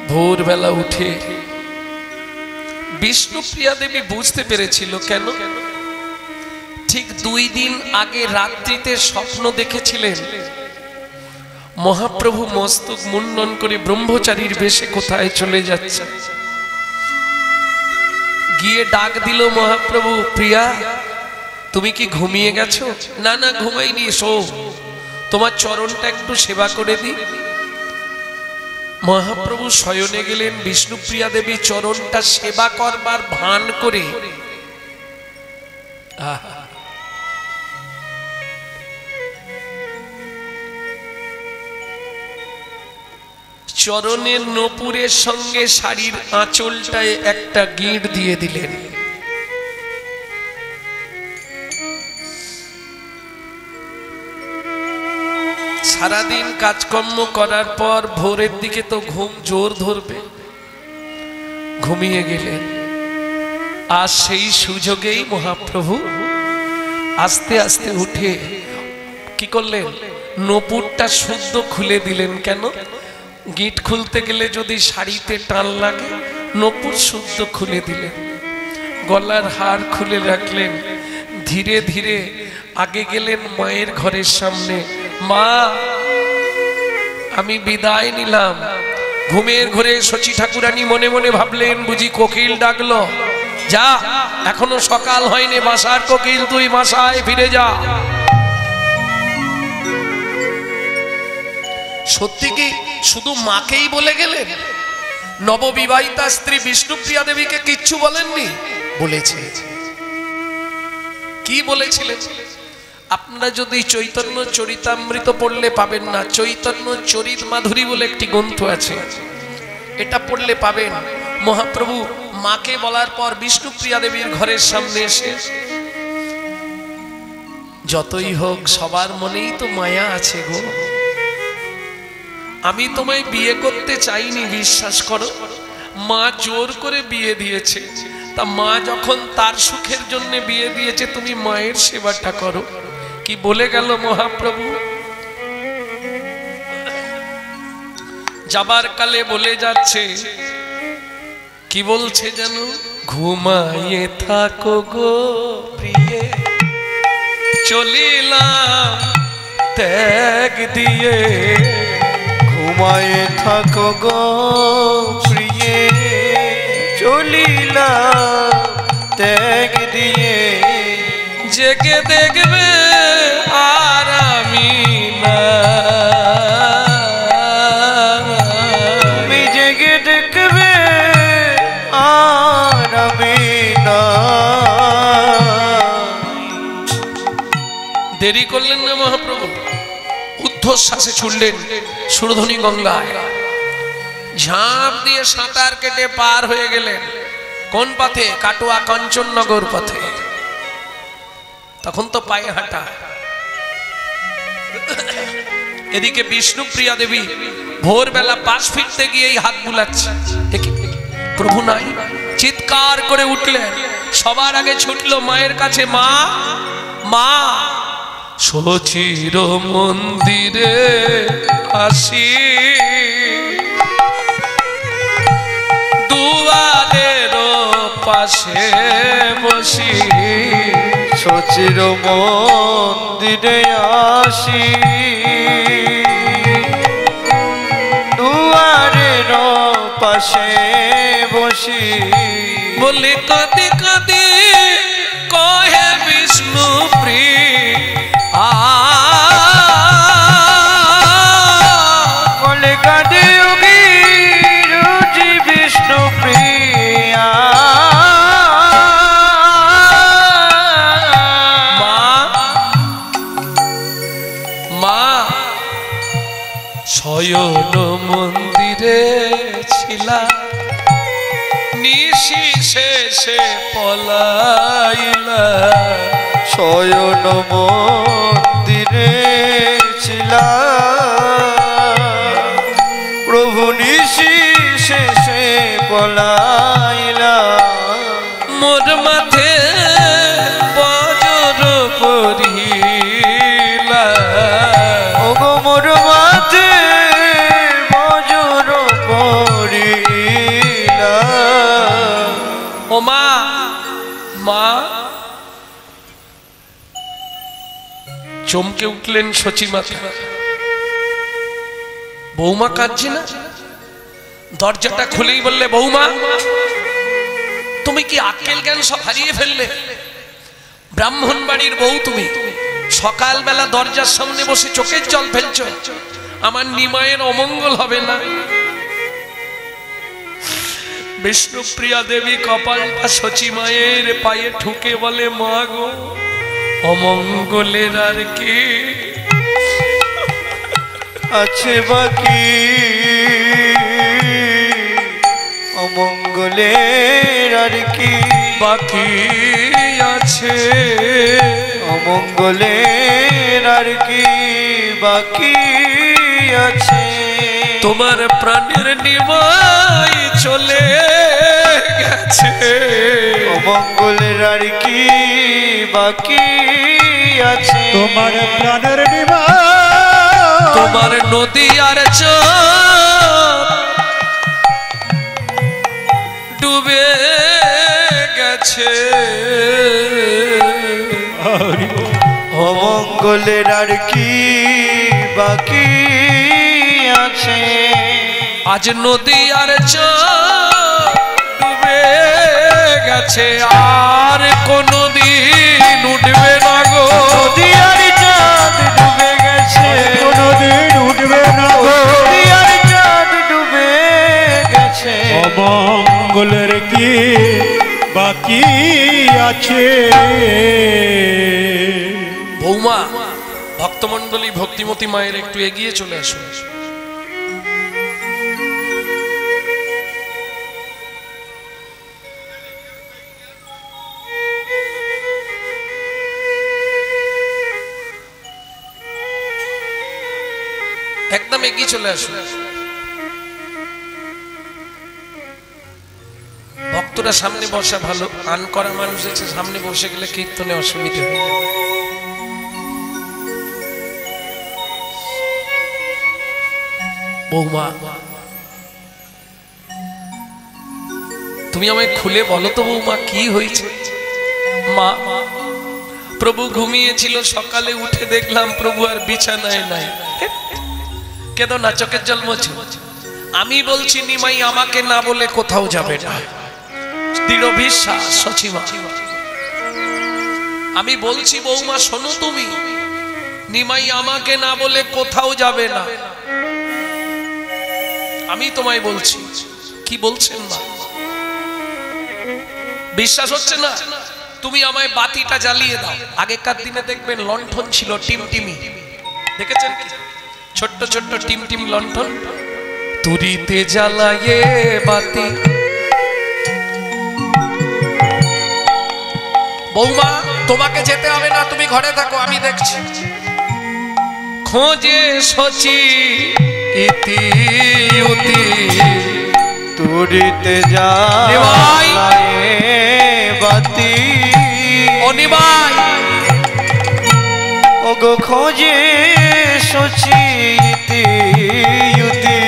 ভোরবেলা উঠে বিষ্ণুপ্রিয়া দেবী বুঝতে পেরেছিল কেন। ঠিক 2 দিন আগে রাত্রিতে স্বপ্ন দেখেছিলেন মহাপ্রভু মস্তক মুন্ডন করে ব্রহ্মচারীর বেশে কোথায় চলে যাচ্ছে। গিয়ে ডাক দিল মহাপ্রভু, প্রিয়া তুমি কি ঘুমিয়ে গেছো? না না ঘুমাইনি, শো, তোমার চরণটা একটু সেবা করে দিই। মহাপ্রভু শয়নে গেলেন, বিষ্ণুপ্রিয়া দেবী চরণটা সেবা করবার ভান করে চরণের নপুরের সঙ্গে শাড়ির আঁচলটায় একটা গিঁট দিয়ে দিলেন। সারাদিন কাজকর্ম করার পর ভোরের দিকে তো ঘুম জোর ধরবে, ঘুমিয়ে গেলেন। আর সেই সুযোগেই মহাপ্রভু আস্তে আস্তে উঠে কি করলেন, নপুরটা শুদ্ধ খুলে দিলেন। কেন? গিট খুলতে গেলে যদি শাড়িতে টান লাগে, নপুর শুদ্ধ খুলে দিলেন। গলার হার খুলে রাখলেন। ধীরে ধীরে আগে গেলেন মায়ের ঘরের সামনে। মা, আমি বিদায় নিলাম। ঘুমের ঘরে শচী ঠাকুরানী মনে মনে ভাবলেন, বুঝি কোকিল ডাকলো। যা, এখনো সকাল হয়নি, বাসার কোকিল তুই বাসায় ফিরে যা। সত্যি কি শুধু মাকেই বলে গেলেন? নববিবাহিতা স্ত্রী বিষ্ণুপ্রিয়া দেবীকে কিচ্ছু বলেননি? বলেছে। কি বলেছিলেন? আপনারা যদি চৈতন্য চরিতামৃত পড়লে পাবেন না, চৈতন্য চরিত মাধুরী বলে একটি গ্রন্থ আছে, এটা পড়লে পাবেন। মহাপ্রভু মাকে বলার পর বিষ্ণুপ্রিয়া দেবীর ঘরের সামনে এসে, যতই হোক সবার মনেই তো মায়া আছে গো, আমি তোমায় বিয়ে করতে চাইনি, বিশ্বাস করো, মা জোর করে বিয়ে দিয়েছে। তা মা যখন তার সুখের জন্য বিয়ে দিয়েছে, তুমি মায়ের সেবাটা করো। কি বলে গেল মহাপ্রভু? যাবার কালে বলে যাচ্ছে, কি বলছে যেন, ঘুমাইয়ে থাকো গো প্রিয়ে, চলিলাম ত্যাগ দিয়ে। ঘুমায়ে থাকো গো প্রিয়ে, চলিলাম ত্যাগ দিয়ে। জেগে দেখবে আর আমি না, তুমি জেগে দেখবে আর আমি না। দেরি করলেন না মহাপ্রভু, ঊর্ধ্বশ্বাসে ছুটলেন সুরধনী গঙ্গায়। ঝাঁপ দিয়ে সাঁতার কেটে পার হয়ে গেলেন কোন পথে? কাটোয়া কাঞ্চননগর পথে। তখন তো পায়ে হাঁটা। এদিকে বিষ্ণুপ্রিয়া দেবী ভোরবেলা পাশ ফিরতে গিয়েই হাত বুলাচ্ছে, প্রভু নাই। চিৎকার করে উঠলেন, সবার আগে ছুটলো মায়ের কাছে। মা, মা, শচীর মন্দিরে আসি, দুয়ারের পাশে বসি, শচীর মন্দিরে আসি, দুয়ারের পাশে বসি। বলি কাঁদি কাঁদি কহে বিষ্ণুপ্রিয়া, বলে কাঁদি উগি রুচি বিষ্ণুপ্রিয়া। মা, মা, শয়ন মন্দিরে ছিলা, নিশি শেষে পলাইলা। শয়ন মন্দিরে ছিলা, প্রভু নিশি শেষে পলাইলা। মোর মাথে বজ্র পড়িলা, ওগো মোর মাথে বজ্র পড়িলা। চমকে উঠলেন সচিমাতা। বৌমা কাঁদছে না? দরজাটা খুলেই বললে, বৌমা তুমি কি আক্কেল জ্ঞান সব হারিয়ে ফেললে? ব্রাহ্মণ বাড়ির বউ তুমি, সকালবেলা দরজার সামনে বসে চোখের জল ফেলছো, আমার নিমায়ের অমঙ্গল হবে না। বিষ্ণুপ্রিয়া দেবী কপালটা সচিমায়ের পায়ে ঠুকে বলে, মা গো, অমঙ্গলের আর কি আছে বাকি, অমঙ্গলের আর কি বাকি আছে, অমঙ্গলের আর কি বাকি আছে। তোমার প্রাণের নিমাই চলে গেছে, অমঙ্গলের আর কি বাকি আছে। তোমার প্রাণের নিমাই, তোমার নদী আর চাঁদ ডুবে গেছে, অমঙ্গলের আর কি বাকি আছে। আজ নদী আর চাঁদ ডুবে গেছে, আর কোনদিন উঠবে না গো। নদী আর চাঁদ ডুবে গেছে, কোনদিন উঠবে না গো। নদী আর চাঁদ ডুবে গেছে, অমঙ্গলের কি বাকি আছে। বৌমা, ভক্তমণ্ডলী ভক্তিমতী মায়ের একটু এগিয়ে চলে আসুন। একদম এগিয়ে চলে আসুন। ভক্তরা সামনে বসা ভালো, আন করা মানুষ আছে, সামনে বসে গেলে কীর্তনে অসুবিধা হয়ে যাবে। বৌমা, তুমি আমায় খুলে বলো তো বৌমা, কি হয়েছে? মা, প্রভু ঘুমিয়েছিল, সকালে উঠে দেখলাম প্রভু আর বিছানায় নাই। কেদো না, চোখের জল মোছো। আমি বলছি নিমাই আমাকে না বলে কোথাও যাবে না, দৃঢ় বিশ্বাস সচিমা। আমি বলছি বৌমা শোনো, তুমি নিমাই আমাকে না বলে কোথাও যাবে না, আমি তোমায় বলছি। কি বলছেন মা? বিশ্বাস হচ্ছে না? তুমি আমায় বাতিটা জ্বালিয়ে দাও। আগেকার দিনে দেখবেন লণ্ঠন ছিল টিমটিমি, দেখেছেন কি? ছোট্ট ছোট্ট টিমটিম লণ্ঠন, তুরিতে জ্বালায়ে বাতি। বৌমা, তোমাকে যেতে হবে না, তুমি ঘরে থাকো, আমি দেখছি। খোঁজে সচি ইতি উতি, তুরিতে জ্বালায়ে বাতি। ও নিমাই, ওগো খোঁজে সচিতি ইতি।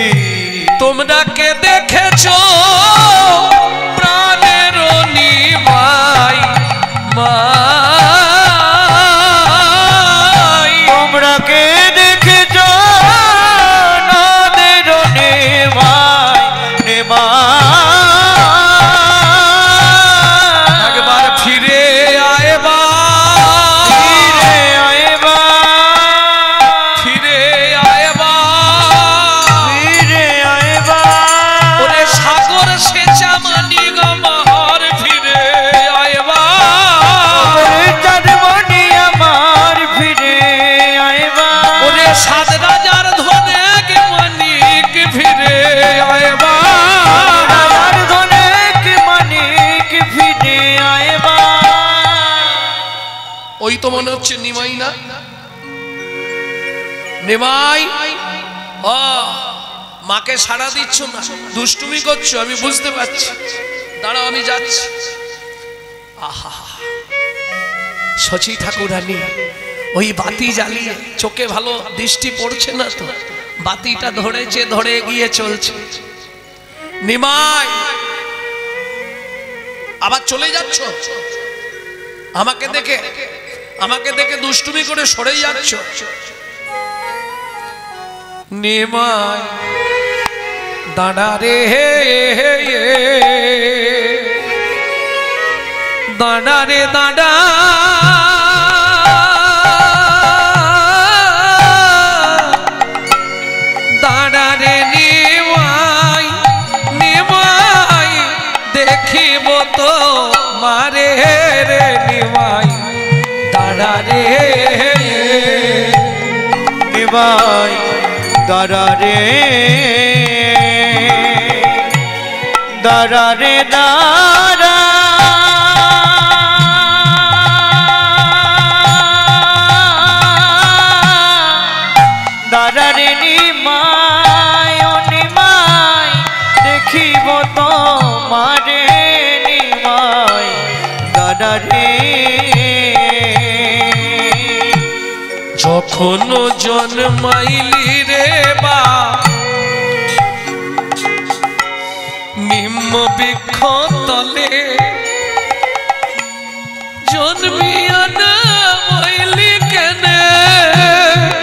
তোমরা কে দেখেছো প্রাণের নিমাই মাই? তোমরা কে দেখেছো নদের নিমাই নিমাই। একবার ফিরে আয়বা, ফিরে আইবা, ফিরে আয়বা, ফিরে আইবা। ওরে সাগর সেচা মানি গমার, ফিরে আয়বা। ওরে চাঁদমণি আমার ফিরে আইবা। ওরে সাত রাজার ধনে কে মানিক, ফিরে আয়বা। রাজার ধনেক মানিক ফিরে আইবা। ওই তো মনে হচ্ছে নিমাই না? নিমাই, ও মাকে সাড়া দিচ্ছ না, দুষ্টুমি করছো, আমি বুঝতে পারছি। দাঁড়াও, আমি যাচ্ছি। আহা, শচী ঠাকুরানী ওই বাতি জ্বালিয়ে, চোখে ভালো দৃষ্টি পড়ছে না তো, বাতিটা ধরেছে, ধরে গিয়ে চলছে। নিমাই, আবার চলে যাচ্ছ আমাকে দেখে? আমাকে দেখে দুষ্টুমি করে সরে যাচ্ছ। নিমাই দাঁড়া রে, দাঁড়া রে দাঁড়া, দাঁড়া রে নিমাই, নিমাই দেখিব তো মারে রে নিমাই, দাঁড়া রে নিমাই দাঁড়া রে, দাঁড়া রে দাঁড়া, দাঁড়া রে নিমাই, ও নিমাই দেখিব তো মারে নিমাই, দাঁড়া রে। যখন জন্মাইলি রে বা নিম্ন বৃক্ষ তলে, জন্মিয়া না হইলি কেনে,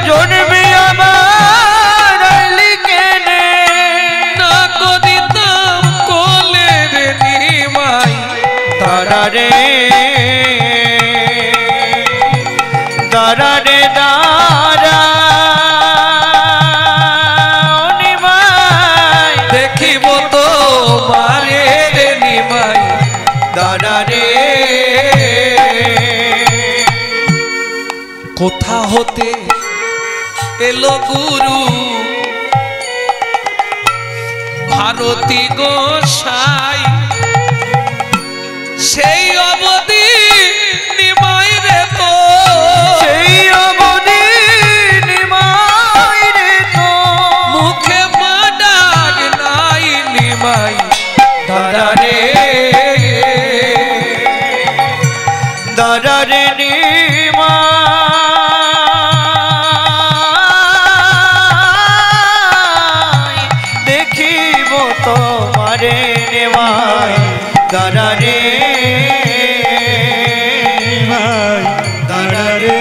জন্মিয়া মারাইলি কেনে, না করিতাম কোলে রে নিমাই, দাঁড়া রে, দাঁড়া রে দাঁড়া, ও নিমাই দেখিব তো মারে রে নিমাই, দাঁড়া রে। কোথা হতে এলো গুরু ভারতী গোসাই, সেই অবধি নিমাই রে তো, সেই অবধি নিমাই রে তো, মুখে মা ডাক নাই নিমাই, দাঁড়া রে, দাঁড়া রে নিমাই দেখিব তোমারে নিমাই, দাঁড়া রে, নিমাই দাঁড়া রে।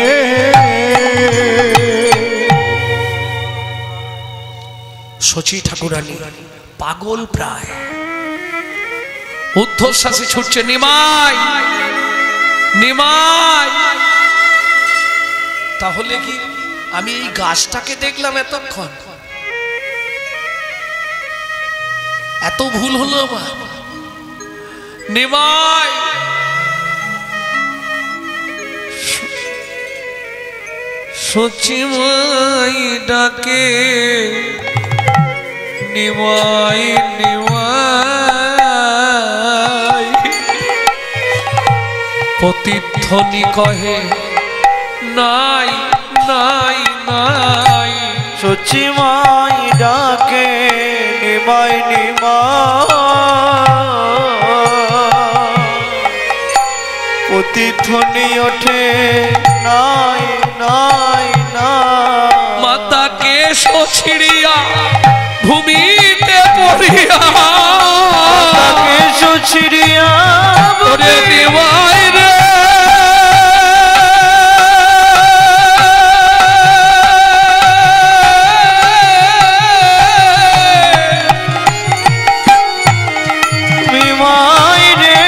শচী ঠাকুরানী পাগল প্রায়, ঊর্ধ্বশ্বাসে ছুটছে নিমাই, নিমাই। তাহলে কি আমি এই গাছটাকে দেখলাম এতক্ষণ? এত ভুল হলো আমার? নিমাই, সচিমাই ডাকে, নিমাই নিমাই, প্রতিধ্বনি কহে নাই নাই নাই, সচিমাই ডাকে নিমাই নিমাই, প্রতিধ্বনি ওঠে নাই নাই নাই, মাতাকে সছিড়িয়া ভূমিতে পড়িয়া, তাকে সুছিড়িয়া ওরে নিমাই রে, নিমাই রে,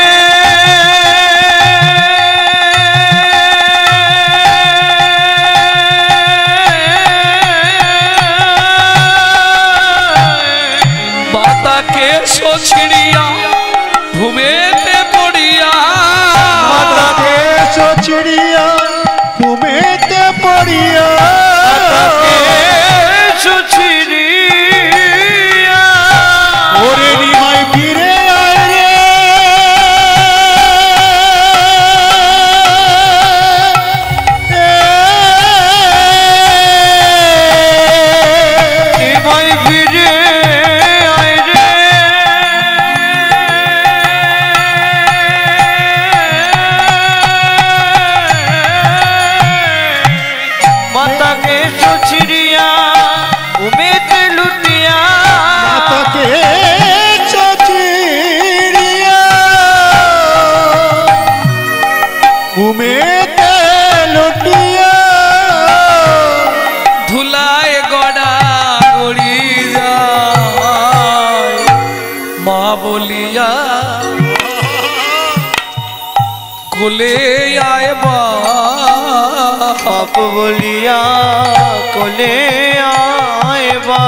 মাতাকে সছিড়িয়া ভূমিতে পড়িয়া, মাতাকে সছিড়িয়া ভূমিতে পড়িয়া, তাকে সুছিড়িয়া, ওরে নিমাই ফিরে আয় রে, নিমাই ফিরে আয় রে, বলিয়া কোলে আয় বাপ বলিয়া কোলে আইবা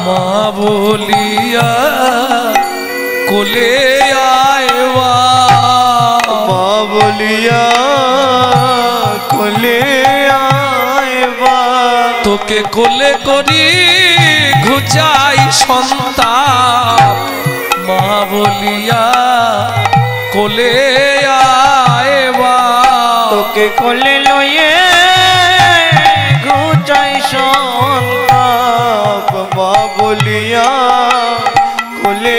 মা বলিয়া কোলে আয়বা মা বলিয়া কোলে আইবা তোকে কোলে করি ঘুচাই সন্তাপ মা বলিয়া কোলে আয়বা তোকে কোলে লয়ে ঘুচাই সন্তাপ মা বলিয়া কোলে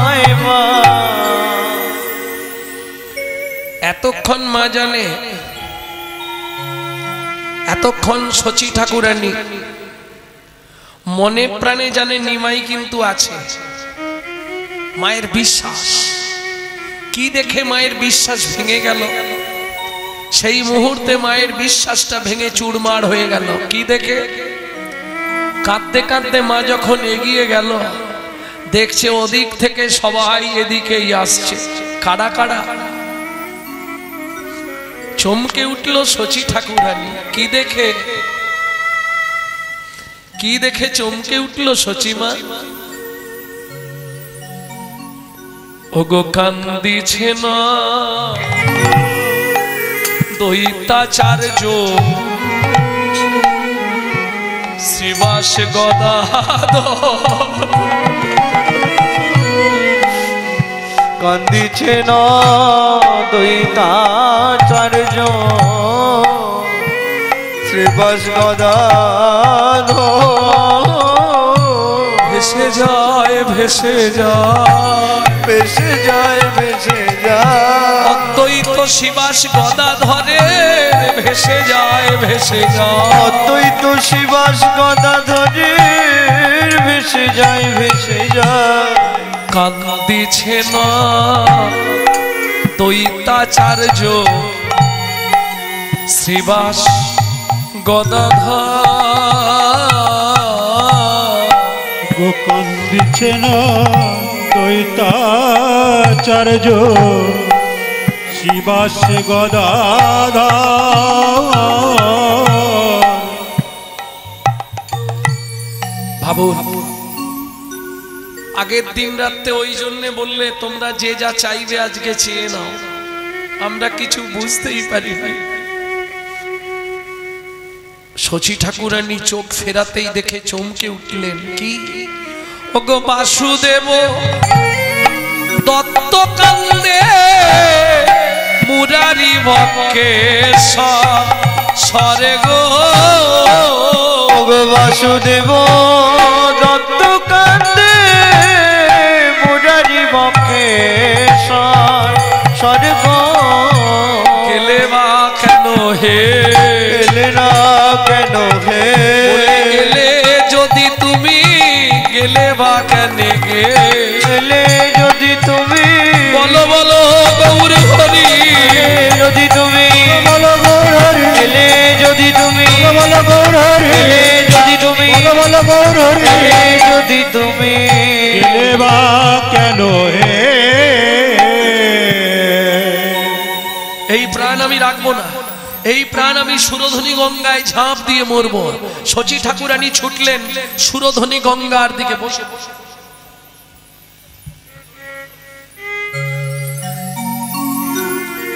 আইবা এতক্ষণ মা জানে, এতক্ষণ শচী ঠাকুরানী মনে প্রাণে জানে নিমাই কিন্তু আছে। মায়ের বিশ্বাস কি দেখে মায়ের বিশ্বাস ভেঙে গেল? সেই মুহূর্তে মায়ের বিশ্বাসটা ভেঙে চুরমার হয়ে গেল। কি দেখে? কাঁদতে কাঁদতে মা যখন এগিয়ে গেল, দেখছে ওদিক থেকে সবাই এদিকেই আসছে। কারা কারা? চমকে উঠল শচী ঠাকুরানী। কি দেখে? কি দেখে চমকে উঠল শচীমা? ওগো কান্দিছে না দৈতাচার্য শ্রীবাস গদাধর কান্দিছে না দৈতাচার্য শ্রীবাস গদাধর ভেসে যায় ভেসে যায় ভেসে যায় ভেসে যায় অদ্বৈত শিবাস গদাধরের ভেসে যায় ভেসে যায় অদ্বৈত শিবাস গদাধরের ভেসে যায় ভেসে যায় কান্দিছে না দৈতাচার্য শ্রীবাস গদাধর কান্দিছে না দৈতাচার্য শিবাস গদাধর ভাবুন, আগের দিন রাতে ওই জন্য বললে তোমরা যে যা চাইবে আজকে চেয়ে নাও। আমরা কিছু বুঝতেই পারি না। শচী ঠাকুরানী চোখ ফেরাতেই দেখে চমকে উঠলেন। কি? ওগো বাসুদেব দত্ত কান্দে মুরারি বকে সরে গো ওগো বাসুদেব দত্ত কান্দে মুরারি বকে স্বর্গ গেলে বা কেন হে এলে না কেন হে গেলে যদি তুমি গেলে বা কেন এলে যদি তুমি বলো বলো গৌর হরি যদি তুমি বলো গৌর হরি এলে যদি তুমি বলো গৌর হরি এলে যদি তুমি বলো গৌর হরি এলে যদি তুমি গেলে বা কেন হে এই প্রাণ আমি রাখবো না, এই প্রাণ আমি সুরধ্বনি গঙ্গায় ঝাঁপ দিয়ে মরবো। শচী ঠাকুরানী ছুটলেন সুরধ্বনি গঙ্গার দিকে। বসে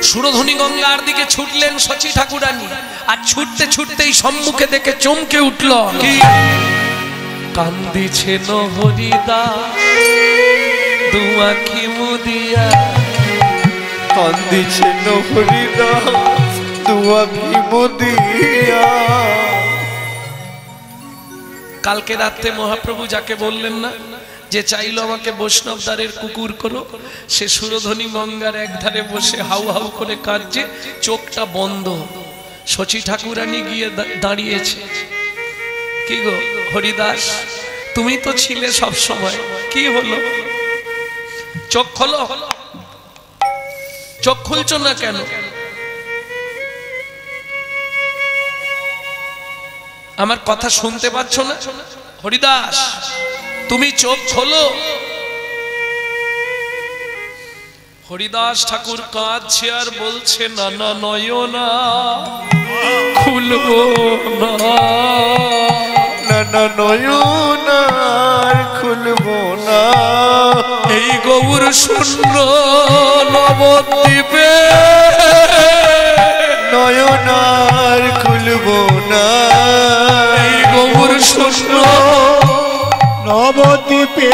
সুরধ্বনি গঙ্গার দিকে ছুটলেন শচী ঠাকুরানী। আর ছুটতে ছুটতেই সম্মুখে দেখে চমকে উঠল। কি? কান্দিছে নহরিদা দুয়াখি মুদিয়া কান্দিছে নহরিদা দুয়াখি মুদিয়া। কালকে রাতে মহাপ্রভু যাকে বললেন না যে চাইলো আমাকে বৈষ্ণব দ্বারের কুকুর করো, সে সুরধ্বনি গঙ্গার একধারে বসে হাউ হাউ করে কাঁদছে, চোখটা বন্ধ। শচী ঠাকুরানী গিয়ে দাঁড়িয়েছে। কি গো হরিদাস, তুমি তো ছিলে সব সময়, কি হলো? চোখ খোলো। চোখ খুলছো না কেন? আমার কথা শুনতে পাচ্ছ না? হরিদাস, তুমি চোখ খোলো। হরিদাস ঠাকুর কাঁদছে আর বলছে না না নয়না খুলবো না, না না নয়ন আর খুলবো না, এই গৌর শূন্য নবদ্বীপে নয়ন আর খুলবো না, এই গৌর শূন্য নবদ্বীপে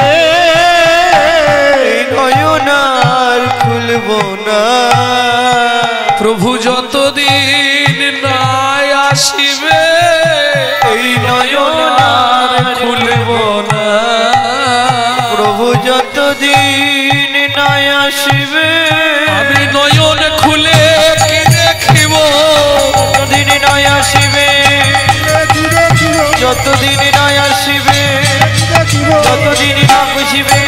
নয়ন আর খুলবো না। প্রভু যতদিন না আসিবে এই নয়ন আর খুলবো না, প্রভু যতদিন না আসিবে আমি নয়ন খুলে কি দেখিব, যতদিন না আসিবে, যতদিন না আসিবে, যতদিন না বুঝিবে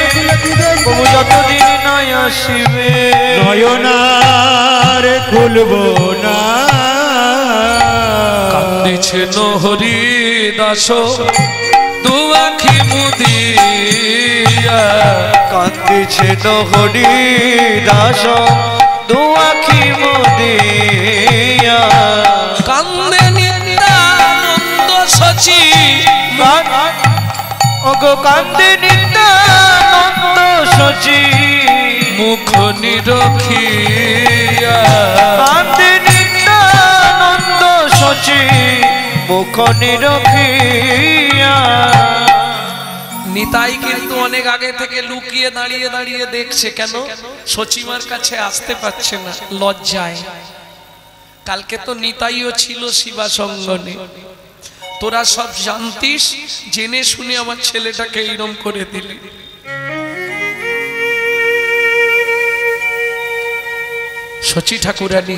প্রভু যতদিন না আসিবে নয়নার খুলবো না। কান্দিছে হরি দাস দু আখি মুদিয়া, কান্দিছে হরি দাস দু আখি মুদিয়া, কান্দে নিত্যানন্দ সচি ওগো কান্দে নিত্যানন্দ সচি, মুখ নিরখিয়া, কান্দে নিত্যানন্দ সচি, মুখ নিরখিয়া। নিতাই কিন্তু অনেক আগে থেকে লুকিয়ে দাঁড়িয়ে দাঁড়িয়ে দেখছে, কেন সচিমার কাছে আসতে পারছে না লজ্জায়। কালকে তো নিতাইও ছিল শিবা সঙ্গনে, তোরা সব জানতিস, জেনে শুনে আমার ছেলেটাকে এইরকম করে দিলি। শচী ঠাকুরানী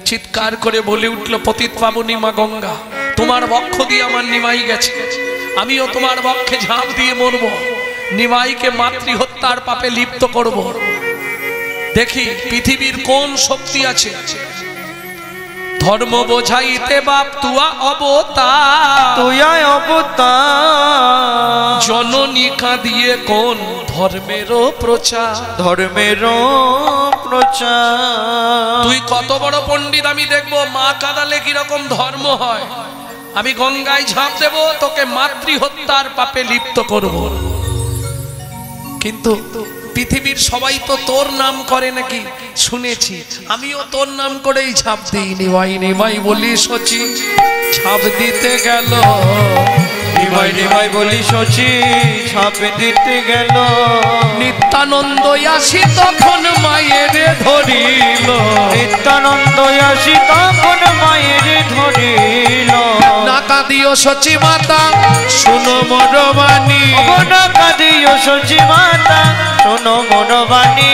চিৎকার করে বলে উঠল, পতিত পাবনী মা গঙ্গা, তোমার বক্ষ দিয়ে আমার নিমাই গেছে, আমিও তোমার বক্ষে ঝাঁপ দিয়ে মরব, নিমাইকে মাতৃহত্যার পাপে লিপ্ত করব। দেখি পৃথিবীর কোন শক্তি আছে, ধর্ম বোঝাইতে বাপ তুয়া অবতার, তুয়া অবতার, জননী কাঁদিয়ে কোন ধর্মেরও প্রচার, ধর্মের প্রচার। তুই কত বড় পণ্ডিত আমি দেখবো, মা কাঁদালে কিরকম ধর্ম হয়, আমি গঙ্গায় ঝাঁপ দেব, তোকে মাতৃহত্যার পাপে লিপ্ত করব। কিন্তু পৃথিবীর সবাই তো তোর নাম করে নাকি শুনেছি, আমিও তোর নাম করেই ঝাঁপ দিই। নিমাই নিমাই বলি সচি ঝাঁপ দিতে গেল, নিমাই নিমাই বলি সচি ঝাঁপ দিতে গেল, নিত্যানন্দ আসি তখন মায়ের ধরিল, নিত্যানন্দ আসি তখন মায়ের ধরিল, না কাঁদিও সচি মাতা শুনো মোর বাণী, না কাঁদিও সচি মাতা শোনো মোর বাণী,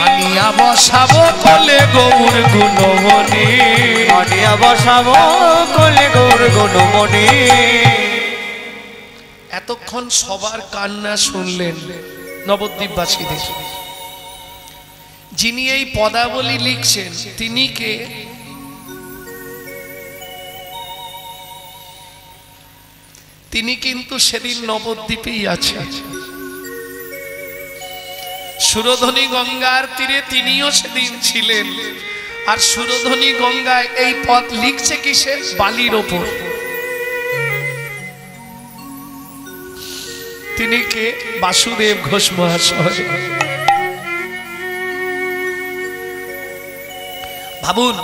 আনিয়া বসাবো কোলে গৌর গুণমণি, আনিয়া বসাবো কোলে গৌর গুণমণি। এতক্ষণ সবার কান্না শুনলেন নবদ্বীপবাসীদের, যিনি এই পদাবলী লিখছেন তিনি কে? তিনি কিন্তু সেদিন নবদ্বীপেই আছেন, সুরধনী গঙ্গার তীরে তিনিও সেদিন ছিলেন। আর সুরধনী গঙ্গায় এই পথ লিখছে কিসে? বালির ওপর। তিনি কে? বাসুদেব ঘোষ মহাশয়। ভাবুন,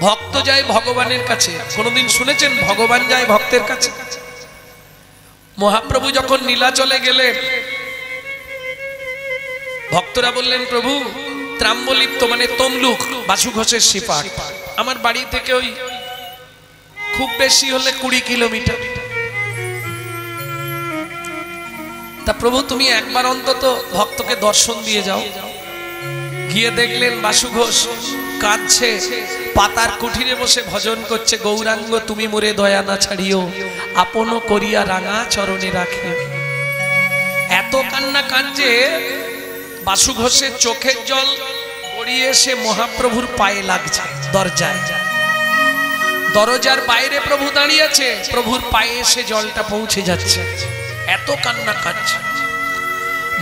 ভক্ত যায় ভগবানের কাছে, কোনদিন শুনেছেন ভগবান যায় ভক্তের কাছে? মহাপ্রভু যখন নীলাচলে গেলেন, ভক্তরা বললেন, প্রভু ত্রাম্বলিপ্ত মানে তমলুক, বাসু ঘোষের সিপাট, আমার বাড়ি থেকে ওই খুব বেশি হলে 20 কিলোমিটার। তা প্রভু তুমি একবার অন্তত ভক্তকে দর্শন দিয়ে যাও। গিয়ে দেখলেন বাসু ঘোষ কাঁদছে, পাতার কুঠিরে বসে ভজন করছে, গৌরাঙ্গ তুমি মোরে দয়া না ছাড়িও, আপন করিয়া রাঙা চরণে রাখে। এত কান্না কাঁদছে, বাসু ঘোষের চোখের জল গড়িয়ে এসে মহাপ্রভুর পায়ে লাগছে। দরজায়, দরজার বাইরে প্রভু দাঁড়িয়ে আছে, প্রভুর পায়ে এসে জলটা পৌঁছে যাচ্ছে, এত কান্না কাঁদছে।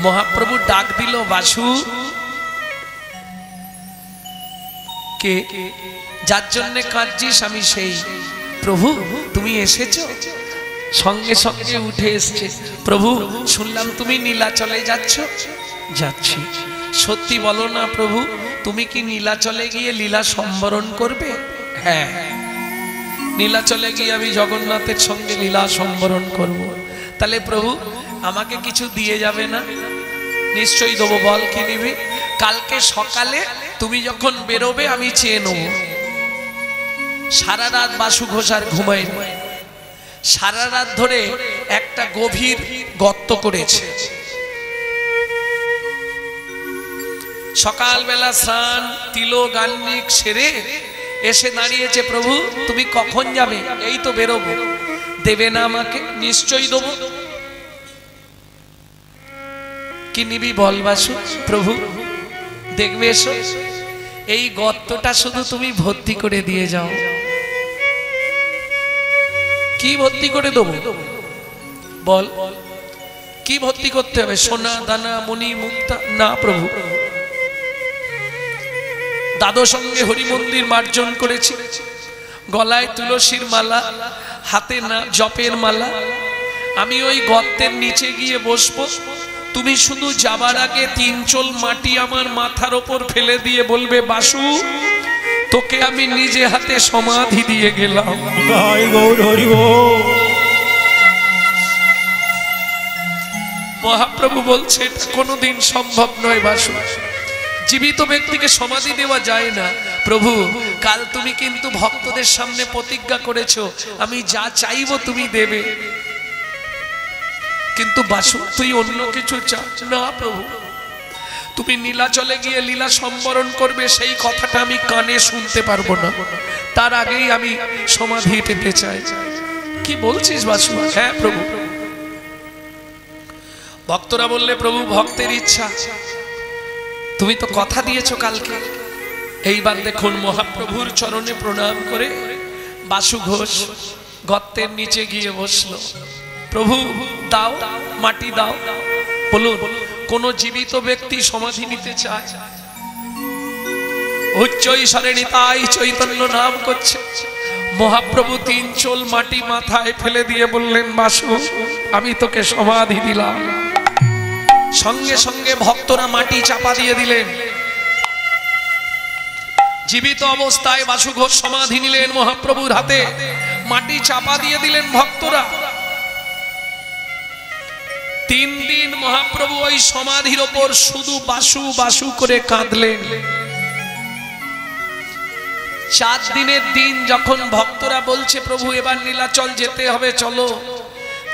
মহাপ্রভু ডাক দিল, বাসু কে? যার জন্যে কাঁদছিস আমি সেই। প্রভু তুমি এসেছো? সঙ্গে সঙ্গে উঠে এসছে, প্রভু শুনলাম তুমি নীলাচলে যাচ্ছ। যাচ্ছি। সত্যি বলো না প্রভু, তুমি কি নীলাচলে গিয়ে লীলা সম্বরণ করবে? হ্যাঁ, নীলাচলে গিয়ে আমি জগন্নাথের সঙ্গে লীলা সম্বরণ করব। তাহলে প্রভু আমাকে কিছু দিয়ে যাবে না? নিশ্চয়ই দেবো। বল কি নিবি? কালকে সকালে তুমি যখন বেরোবে আমি চেয়ে নেব। সারা রাত বাসু ঘোষ আর ঘুমায়নি, সারা রাত ধরে একটা গভীর গর্ত করেছে। সকালবেলা স্নান তিলক গান্নিক সেরে এসে দাঁড়িয়েছে, প্রভু তুমি কখন যাবে? এই তো বেরোবো। দেবে না আমাকে? নিশ্চয়ই দেবো। কি নিবি বল বাসু? প্রভু দেখবে এসো, এই গর্তটা শুধু তুমি ভর্তি করে দিয়ে যাও। কি ভর্তি করে দেবো বল? কি ভর্তি করতে হবে? সোনা দানা মণি মুক্তা? না প্রভু, দাদু সঙ্গে হরি মন্দির মার্জন করেছি, গলায় তুলসীর মালা, হাতে না জপের মালা। আমি ওই গর্তের নিচে গিয়ে বসবো, তুমি শুধু যাবার আগে 3 চোল মাটি আমার মাথার ওপর ফেলে দিয়ে বলবে, বাসু তোকে আমি নিজে হাতে সমাধি দিয়ে গেলাম। মহাপ্রভু বলছে কোনোদিন সম্ভব নয় বাসু, জীবিত ব্যক্তিকে সমাধি দেওয়া যায় না। প্রভু কাল তুমি কিন্তু ভক্তদের সামনে প্রতিজ্ঞা করেছো আমি যা চাইবো তুমি দেবে, কিন্তু বাসু তুই অন্য কিছু চাস না। প্রভু তুমি নীলাচলে গিয়ে লীলা সম্বরণ করবে, সেই কথাটা আমি কানে শুনতে পারবো না, তার আগেই আমি সমাধি পেতে চাই। কি বলছিস বাসু? হ্যাঁ প্রভু। ভক্তরা বললে, প্রভু ভক্তের ইচ্ছা, তুমি তো কথা দিয়েছো কালকে। এইবার দেখুন মহাপ্রভুর চরণে প্রণাম করে বাসু ঘোষ গর্তের নিচে গিয়ে বসলো। প্রভু দাও, মাটি দাও। বলুন কোন জীবিত ব্যক্তি সমাধি নিতে চায়, উচ্চ ঈশ্বরে নিতাই চৈতন্য নাম করছে, মহাপ্রভু 3 চোল মাটি মাথায় ফেলে দিয়ে বললেন, বাসু আমি তোকে সমাধি দিলাম। সঙ্গে সঙ্গে ভক্তরা মাটি চাপা দিয়ে দিলেন। জীবিত অবস্থায় বাসু ঘোষ সমাধি নিলেন, মহাপ্রভুর হাতে মাটি চাপা দিয়ে দিলেন ভক্তরা। 3 দিন মহাপ্রভু ওই সমাধির ওপর শুধু বাসু বাসু করে কাঁদলেন। 4 দিনের দিন যখন ভক্তরা বলছে, প্রভু এবার নীলাচল যেতে হবে চলো,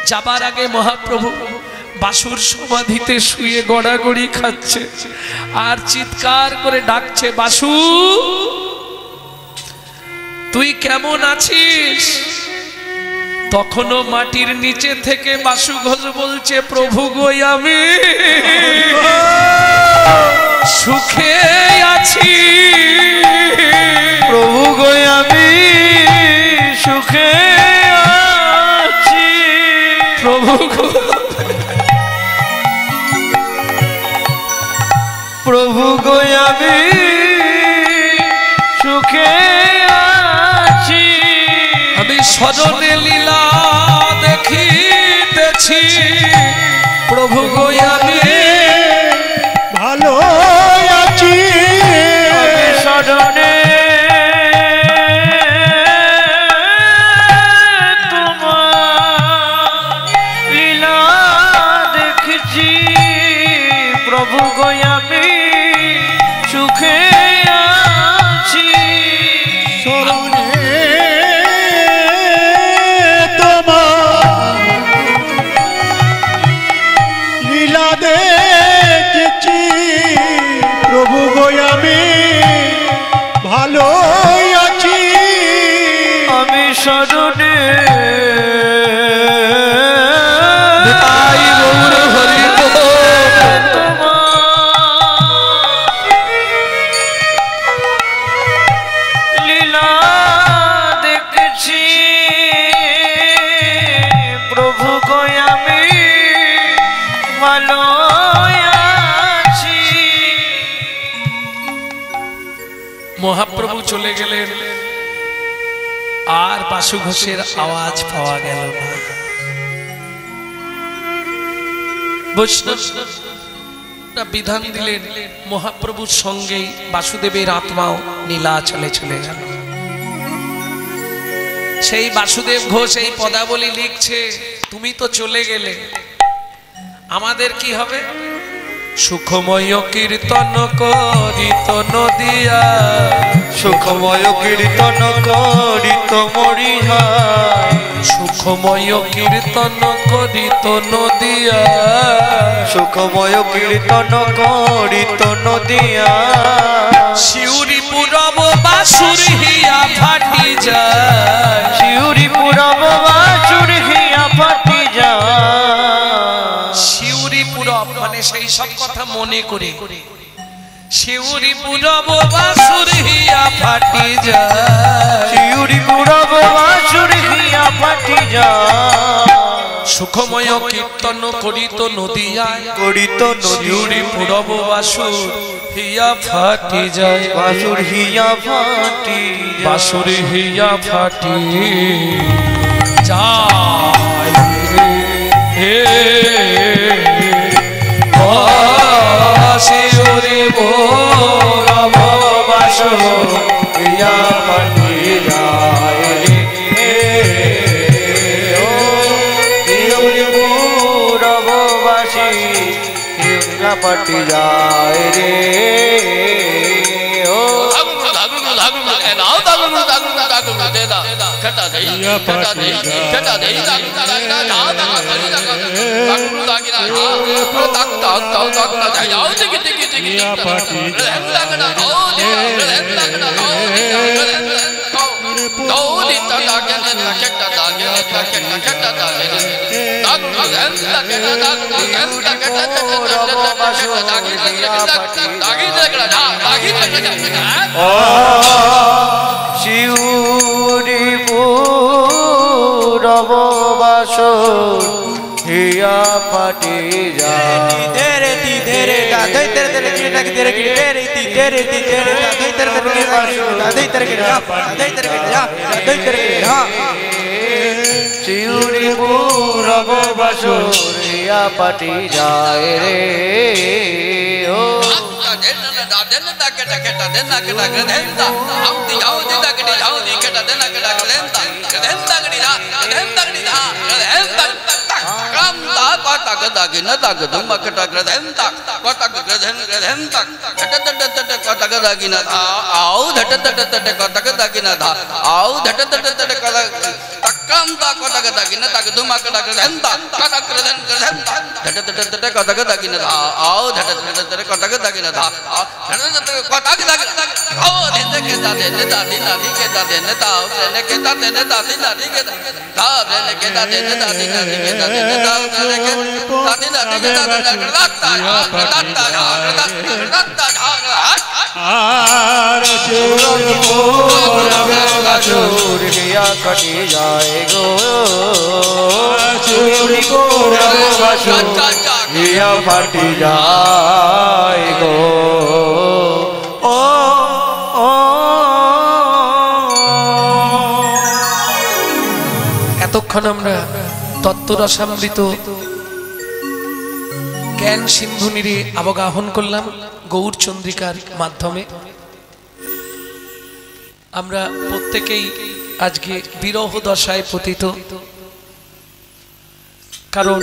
যাবার আগে মহাপ্রভু বাসুর সমাধিতে শুয়ে গড়াগড়ি খাচ্ছে আর চিৎকার করে ডাকছে, বাসু তুই কেমন আছিস? তখনও মাটির নিচে থেকে বাসু ঘোষ বলছে, প্রভু গো আমি সুখে আছি, প্রভু গো আমি সুখে আছি, প্রভু গো প্রভু গো আমি সুখে আছি, আমি সজনে লীলা দেখিতেছি, প্রভু গো আমি ভালো আছি, আমি সজনে তোমার লীলা দেখছি, প্রভু গো আমি সুখে আছি, শরণে তোমার লীলা দেখেছি, প্রভু গো আমি ভালো আছি, আমি সজনে নিতাই গৌর হরি লীলা দেখছি, প্রভু গো আমি ভালো আছি। মহাপ্রভু চলে গেলেন, আর বাসু ঘোষের আওয়াজ পাওয়া গেল না। বৈষ্ণবরা বিধান দিলেন, মহাপ্রভুর সঙ্গেই বাসুদেবের আত্মাও নীলাচলে চলে গেল। সেই বাসুদেব ঘোষ এই পদাবলী লিখছে, তুমি তো চলে গেলে, আমাদের কি হবে? সুখময় কীর্তন করিত নদিয়া, সুখময় কীর্তন করিত মরিহায়, সুখময় কীর্তন করিত নদিয়া, সুখময় কীর্তন করিত নদিয়া, শিউরি পুরব বাসুর হিয়া ফাটি যায়, শিউরি পুরব বাসুর হিয়া ফাটি যায়, শিউরি পুরব মানে সেই সব কথা মনে করে, শিউরি পুরব বাসুর হিয়া ফাটি যায়, শিউরি পুরব বাসুর হিয়া ফাটি যায়, সুখময় কীর্তন করিত নদিয়ায়, করিত শিউরি নদিয়া, পুরব বাসুর হিয়া ফাটি যায়, বাসুর হিয়া ফাটি যায়, বাসুর হিয়া ফাটি যায় হে শিউরি পুরব বাসুর হিয়া ফাটি যায় রে, ও শিউরি পুরব বাসি হিয়া ফাটি যায় রে, ও শিউরি পুরব বাসর হিয়া ফাটি যায়, তেরে তি তেরে দাদই তেরে তেরে কিনা কি তেরে তেরে তি তেরে তি তেরে দাদই তেরে তেরে কি বাসর দাদই তেরে কি দাদই তেরে কি দাদই তেরে কি শিউরি পুরব বাসর হিয়া ফাটি যায় রে, ও হিয়া কাটি যায় গো, শিউরি পুরব বাসর হিয়া ফাটি যায় গো, ও ও এতক্ষণ আমরা তত্ত্বরসামৃত জ্ঞান সিন্ধুনিরে অবগাহন করলাম গৌর চন্দ্রিকার মাধ্যমে। আমরা প্রত্যেকেই আজকে বিরহ দশায় পতিত, কারণ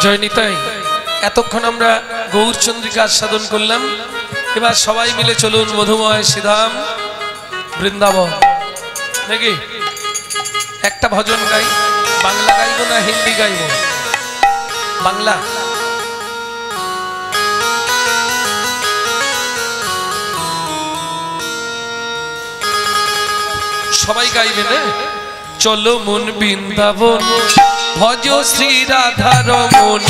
জয় নিতাই। এতক্ষণ আমরা গৌরচন্দ্রিকা আস্বাদন করলাম, এবার সবাই মিলে চলুন মধুময় শ্রীধাম বৃন্দাবন। নাকি একটা ভজন গাই, বাংলা গাইবো না হিন্দি গাইবো? বাংলা। সবাই গাইবে না? চলো মন বৃন্দাবন, ভজ শ্রী রাধা রমন,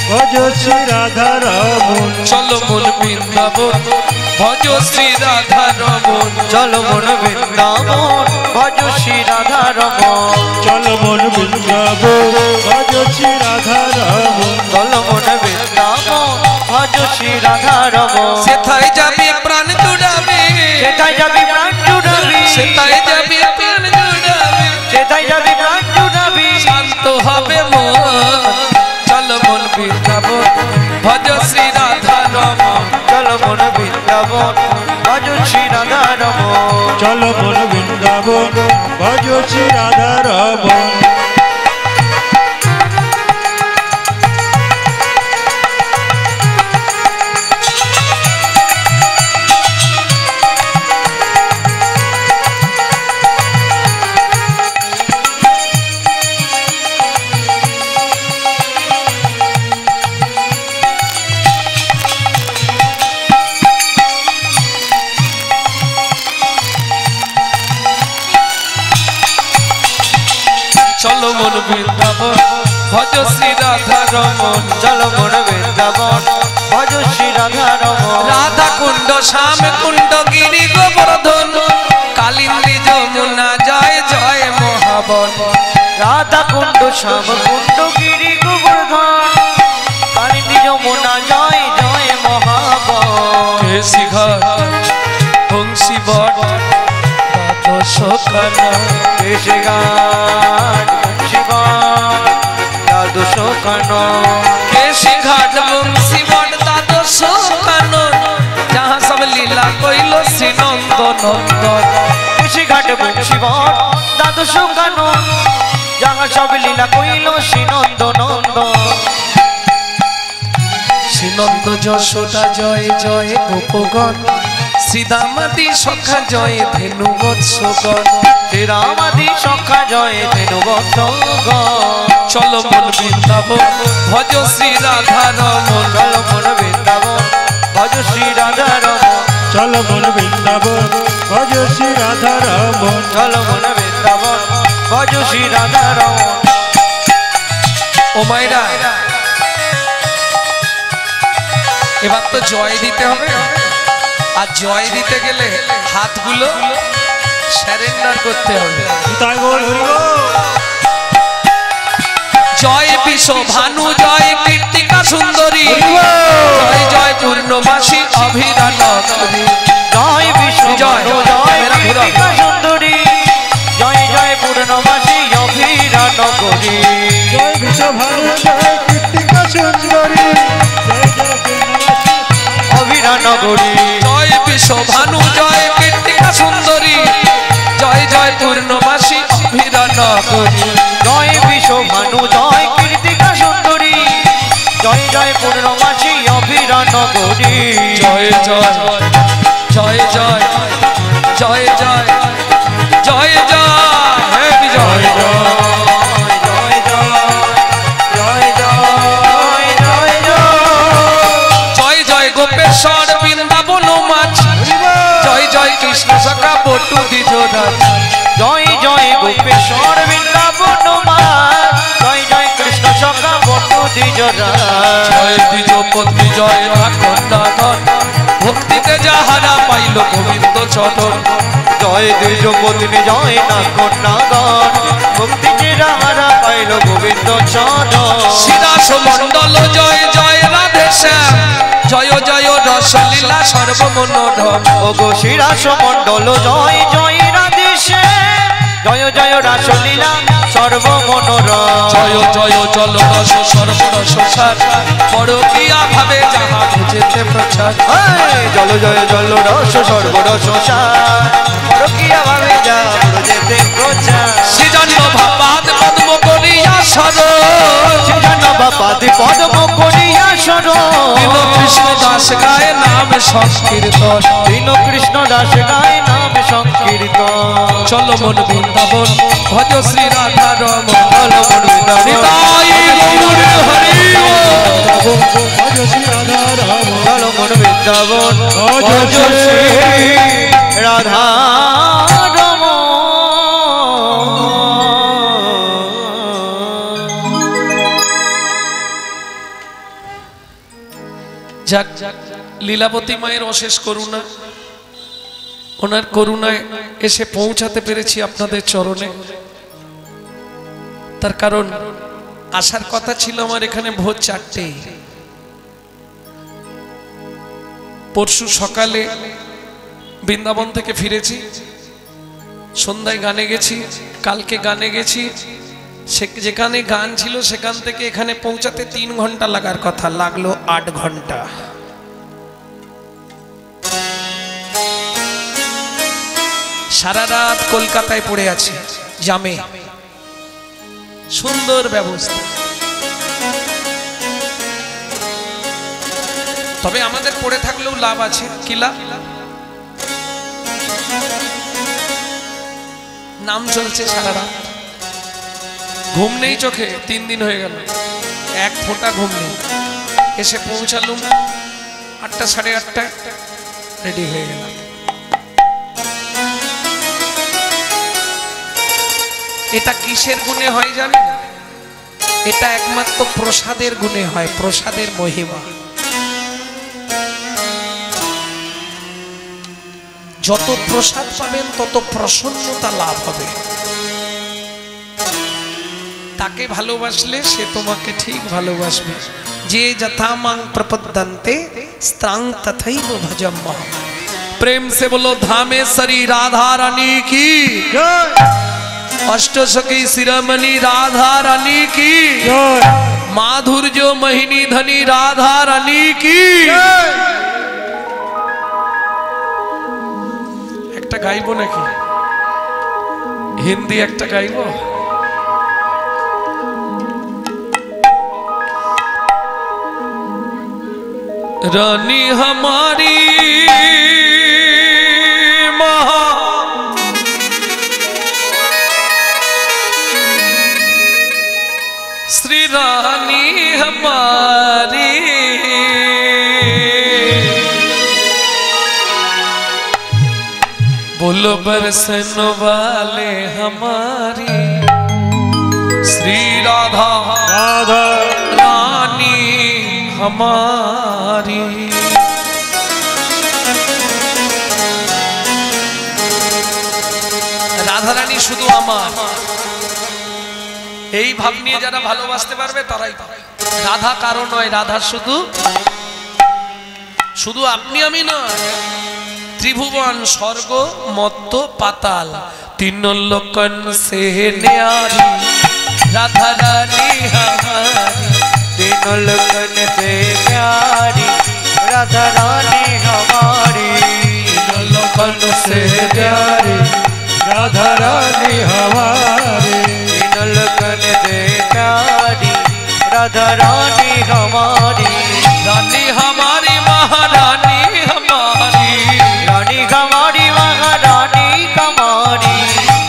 ভজ শ্রী রাধা রমন। চলো মন বৃন্দাবন, ভজ শ্রী রাধা রমন, চলো মন বৃন্দাবন, ভজ শ্রী রাধা রমন। চলো মন বৃন্দাবন, ভজ শ্রী রাধা রমন। চলো মন বৃন্দাবন, ভজ শ্রী রাধা রমন। সেথায় যাবে প্রাণ জুড়াবে, সেথায় যাবি প্রাণ জুড়াবি, সেথায় যাবে প্রাণ জুড়াবে, সেথায় যাবি প্রাণ জুড়াবি। শান্ত হবে মন, চলো মন বৃন্দাবন, ভজ শ্রী রাধা রমন। চলো মন বৃন্দাবন, ভজ শ্রী রাধা রমন। চলো মন বৃন্দাবন, ভজ শ্রী রাধা রমন। চলো মন বৃন্দাবন, ভজ শ্রী রাধা রমন। চলো মন বৃন্দাবন, ভজ শ্রী রাধা রমন। রাধা কুণ্ড শ্যাম কুণ্ড গিরি গোবর্ধন, কালিন্দী যমুনা জয় জয় মহাবন। রাধা কুণ্ড শ্যাম কুণ্ড গিরি গোবর্ধন, কালিন্দী যমুনা জয় জয় মহাবন। কেশি ঘাট বংশী বট দ্বাদশ কানন, কেশে ঘাট বংশীবন দ্বাদশ কানন। কেশি ঘাট বংশী বট দ্বাদশ কানন, যাহা সব লীলা কইল শ্রী নন্দ নন্দন। কেশে ঘাট বংশীবন দ্বাদশ কানন, যাহা সব লীলা কইল শ্রী নন্দ নন্দন। শ্রীনন্দ যশোদা জয় জয় গোপগণ, শ্রীদামাদি সখা জয় ধেনু বৎসগণ। শ্রীরামাদি সখা জয় ধেনু বৎসগণ। চলো মন বৃন্দাবন, ভজ শ্রী রাধা রমন। চলো মন বৃন্দাবন, ভজ শ্রী রাধা রমন। চলো মন বৃন্দাবন, ভজ শ্রী রাধা রমন। চলো মন বৃন্দাবন, ভজ শ্রী রাধা রমন। ও মায়েরা, এবার তো জয় দিতে হবে, আর জয় দিতে গেলে হাতগুলো সারেন্ডার করতে হবে। তাই বল হরি বল। জয় বিশ্ব ভানু, জয় কীর্তিকা সুন্দরী, জয় জয় পূর্ণমাসী অভিরান করি। জয় বিষ্ণু জয়, জয় মেরা ঘুরা। কীর্তিকা সুন্দরী, জয় জয় পূর্ণমাসী অভিরান করি। জয় বিশ্ব ভানু, জয় কীর্তিকা সুন্দরী, জয় জয় পূর্ণমাসী অভিরান করি। জয় বিশ্ব ভানু, জয় কীর্তিকা সুন্দরী, জয় জয় পূর্ণমাসী অভিরান করি। জয় বিষ্ণু ভানু, জয় কীর্তিকা সুন্দরী, জয় জয় পূর্ণমাসী অভিরান করি। জয় জয় জয় জয় জয় জয় জয় জয় হে বিজয়। জয় জয় জয় জয় জয় জয় জয় গোপেশ্বর বৃন্দাবন মাছ, জয় জয় কৃষ্ণ সখা বটু দ্বিজরাজ। জয় জয় গোপেশ্বর বৃন্দাবন মা, জয় জয় কৃষ্ণ সখা বটু দ্বিজরাজ। জয় দ্বিজ পত্নী জয় কন্যাগণ, ভক্তিতে যাহারা পাইল গোবিন্দ চরণ। জয় দ্বিজ পত্নী জয় না কন্যাগণ, ভক্তি যাহারা পাইল গোবিন্দ চরণ। শ্রীদাস মণ্ডল জয় জয় রাধে শ্যাম, জয় জয় রসলীলা সর্বমনোরম। ওগো শ্রীরাস মণ্ডল জয় জয় রাধে শ্যাম, জয় জয় রাসলীলা সর্বমনোরম। জয় জয় জল রস সর্বরস সার, পরকীয়া ভাবে যাহা বুঝেতে প্রচার। জল জয় জল রস সর্বরস সার, পরকীয়া ভাবে যা যেতে প্রচার। সৃজন্য ভাবাদ পদ্ম করিয়া সর, শরণ দীন কৃষ্ণ দাস গায়ে নাম সংকীর্তন দীন কৃষ্ণ দাস গায় নাম সংকীর্তন চলো মন বৃন্দাবন ভজ শ্রী রাধা রমন চলো মন বৃন্দাবন নিতাই গৌর হরি ভজ শ্রী রাধা রাম চলো মন বৃন্দাবন ভজ শ্রী রাধা যাক লীলাবতী মায়ের অশেষ করুণা, ওনার করুণায় এসে পৌঁছাতে পেরেছি আপনাদের চরণে। তার কারণ আসার কথা ছিল আমার এখানে ভোর 4টেই। পরশু সকালে বৃন্দাবন থেকে ফিরেছি, সন্ধ্যায় গানে গেছি, কালকে গানে গেছি। যেখানে গান ছিল সেখান থেকে এখানে পৌঁছাতে 3 ঘন্টা লাগার কথা, লাগলো 8 ঘন্টা। সারা রাত কলকাতায় পড়ে আছি জামে, সুন্দর ব্যবস্থা। তবে আমাদের পড়ে থাকলেও লাভ আছে। কি লাভ? নাম চলছে সারা রাত, ঘুম নেই চোখে। 3 দিন হয়ে গেল, এক ফোঁটা ঘুম নেই। এসে পৌঁছালুম 8টা, 8:30, রেডি হয়ে গেলাম। এটা কিসের গুণে হয় জানেন? এটা একমাত্র প্রসাদের গুণে হয়, প্রসাদের মহিমা। যত প্রসাদ পাবেন তত প্রসন্নতা লাভ হবে। তাকে ভালোবাসলে সে তোমাকে ঠিক ভালোবাসবে। যে যথা মাং প্রপদ্যন্তে স্ত্রাং তথৈব ভজম্মহম। প্রেম से बोलो धामेश्वरी राधा रानी की, अष्टसखी शिरोमणि राधा रानी की, माधुर्य मोहिनी धनी राधा रानी की। একটা গাইবো নাকি? হিন্দি একটা গাইবো। रानी हमारी महा श्री रानी हमारी, बोलो बरसन वाले हमारी श्री राधा राधा रानी हमारी। রাধা রানী শুধু আমার, এই ভাব নিয়ে যারা ভালোবাসতে পারবে তারাই পাবে। রাধা কারো নয়, রাধা শুধু শুধু আপনি আমি নয়। ত্রিভুবন স্বর্গ মত্ত পাতাল तीन लोकन से न्यारी राधा रानी हमारी। तीनों लोकन से प्यारी राधा रानी हमारी। तीनों लोकन से प्यारी राधा रानी हमारी। तीनों लोकन से प्यारी राधा रानी हमारी। रानी हमारी महारानी हमारी। रानी हमारी महारानी हमारी।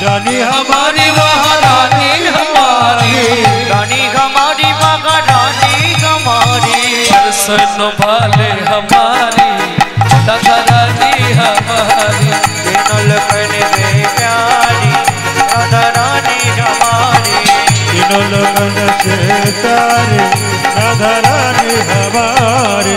रानी हमारी महारानी हमारी। रानी हमारी महारानी हमारी। दर्शन वाले हमारी राधा रानी हमारी। तीनों लोकन से प्यारी राधा रानी हमारी। तीनों लोगन से प्यारी राधा रानी हमारी।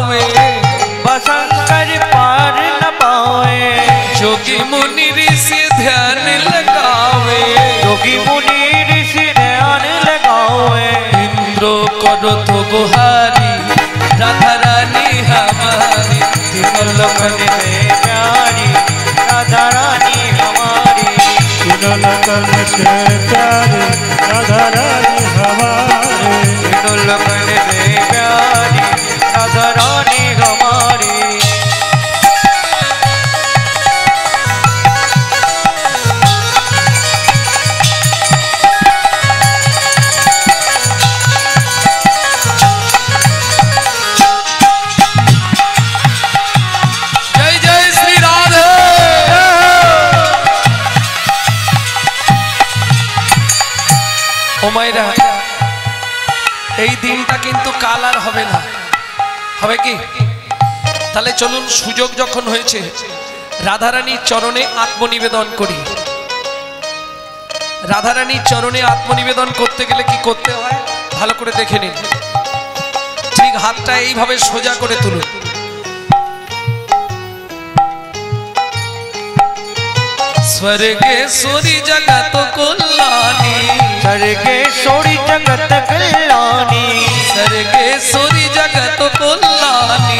लगावे, बसंकर पार न पावे, जोगी मुनि ऋषि ध्यान लगावे, योगी मुनि ऋषि ध्यान लगावे। इंद्रो करो तो गुहारी, राधा रानी हमारी, तीनों लोकन में प्यारी, राधा रानी हमारी। तीनों लोकन से प्यारी, राधा रानी हमारी। तीनों लोकन में प्यारी, राधा रानी हमारी। जय जय श्री राधे। ও মাইরা, এই দিনটা কিন্তু কাল আর হবে না, হবে কি? তাহলে চলুন, সুযোগ যখন হয়েছে রাধারানীর চরণে আত্মনিবেদন করি। রাধারানীর চরণে আত্মনিবেদন করতে গেলে কি করতে হয় ভালো করে দেখে নিন। ঠিক হাতটা এইভাবে সোজা করে তুলুন। स्वर्गेश्वरी जगत कल्याणी, स्वर्गेश्वरी जगत कल्याणी, स्वर्गेश्वरी जगत कल्याणी,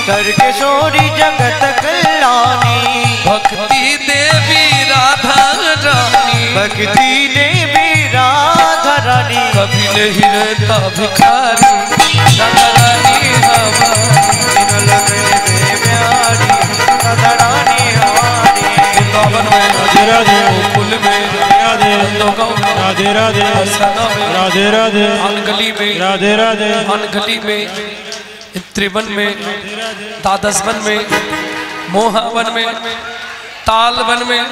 स्वर्गेश्वरी जगत कल्याणी। भक्ति देवी राधा रानी, भक्ति देवी राधा रानी। कभी नहीं रहता भिखारी, राधा रानी हमारी। तीनों लोकन में प्यारी, राधा रानी हमारी। वृंदावन में राधे राधे, गोकुल में राधे नंदगांव में राधे राधे, बरसाना में राधे राधे, अनगली में राधे राधे, अनगली में त्रिवन में द्वादशवन में मोहावन में तालवन में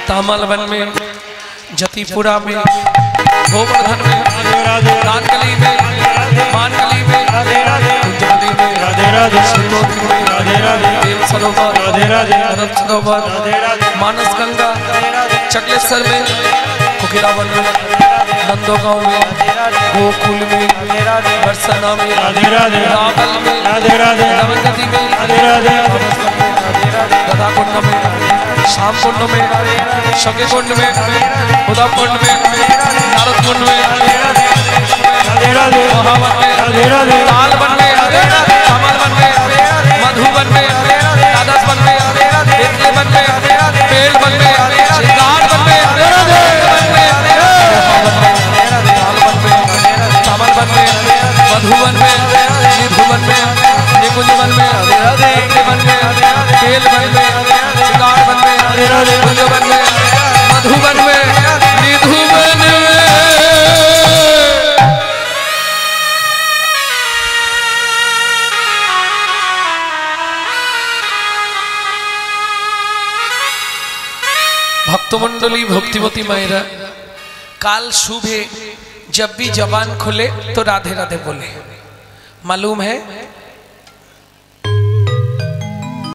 तामलवन में जतिपुरा में गोवर्धन में राधे कानगली में मानगली में कुंजली में राधे राधे, सिंदूरी में राधे राधे, देव सरोवर राधे राधे, भरत सरोवर मानस गंगा चकलेश्वर में कुकिरावन में नंदोगांव में गोकुल में बरसाना में राधे राधे, रावल में राधे राधे, नवनदी में राधे राधे, गदा कुंड में श्याम कुंड में शके कुंड में उदा कुंड में नारद कुंड में राधे राधे, महावन में राधे राधे, तालवन में कमलवन में मधुवन में राधसवन में बेतलेवन में बेलवन में श्रृंगारवन में तालवन में मधुवन में निधुवन में निकुंजवन में बेतलेवन में बेलवन में श्रृंगारवन में कुंजवन में मधुवन में निधुवन में। भक्तमंडली भक्तिमती मायरा, काल सुबह जब भी जबान खुले तो राधे राधे बोले। मालूम है